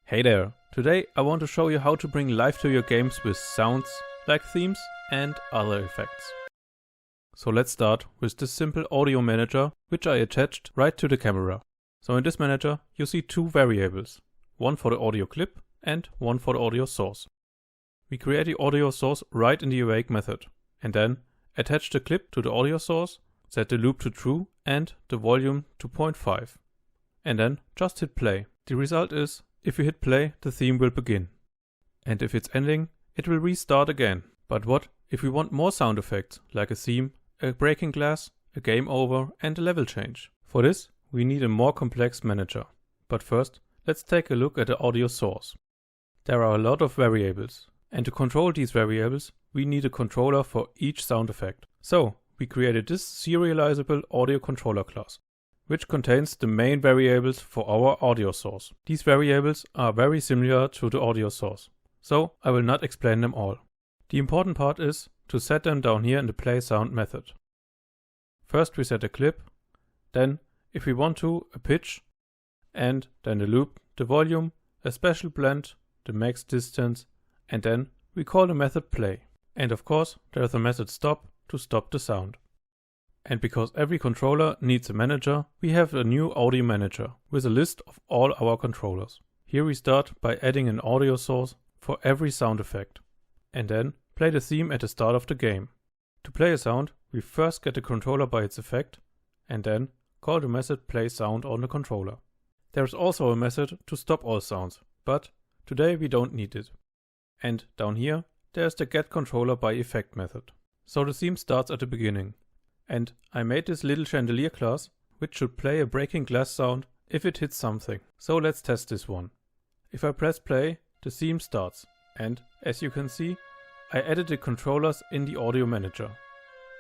Hey there! Today I want to show you how to bring life to your games with sounds, like themes and other effects. So let's start with this simple audio manager, which I attached right to the camera. So in this manager you see two variables, one for the audio clip and one for the audio source. We create the audio source right in the awake method and then attach the clip to the audio source, set the loop to true and the volume to 0.5 and then just hit play. The result is, if you hit play, the theme will begin. And if it's ending, it will restart again. But what if we want more sound effects, like a theme, a breaking glass, a game over and a level change? For this, we need a more complex manager. But first, let's take a look at the audio source. There are a lot of variables. And to control these variables, we need a controller for each sound effect. So, we created this serializable audio controller class, which contains the main variables for our audio source. These variables are very similar to the audio source, so I will not explain them all. The important part is to set them down here in the play sound method. First we set a clip, then if we want to, a pitch, and then the loop, the volume, a special blend, the max distance, and then we call the method play. And of course there is a method stop to stop the sound. And because every controller needs a manager, we have a new AudioManager with a list of all our controllers. Here we start by adding an audio source for every sound effect, and then play the theme at the start of the game. To play a sound, we first get the controller by its effect, and then call the method play sound on the controller. There is also a method to stop all sounds, but today we don't need it. And down here, there's the get controller by effect method. So the theme starts at the beginning. And I made this little chandelier class, which should play a breaking glass sound if it hits something. So let's test this one. If I press play, the theme starts. And as you can see, I added the controllers in the audio manager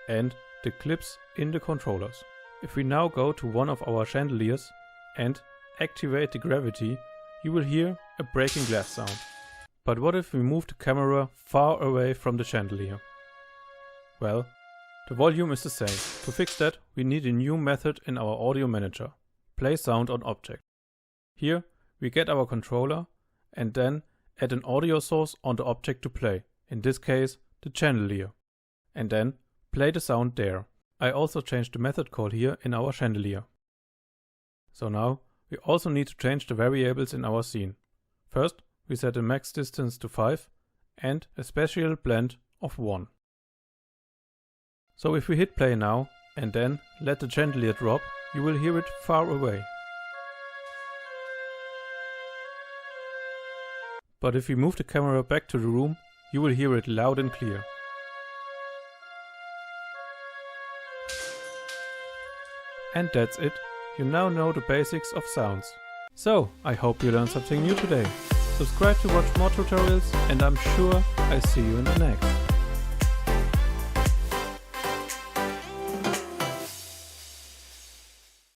and the clips in the controllers. If we now go to one of our chandeliers and activate the gravity, you will hear a breaking glass sound. But what if we move the camera far away from the chandelier? Well, the volume is the same. To fix that, we need a new method in our audio manager, play sound on object. Here we get our controller and then add an audio source on the object to play, in this case the chandelier, and then play the sound there. I also changed the method call here in our chandelier. So now we also need to change the variables in our scene. First we set a max distance to 5 and a special blend of 1. So if we hit play now and then let the chandelier drop, you will hear it far away. But if we move the camera back to the room, you will hear it loud and clear. And that's it. You now know the basics of sounds. So, I hope you learned something new today. Subscribe to watch more tutorials and I'm sure I see you in the next.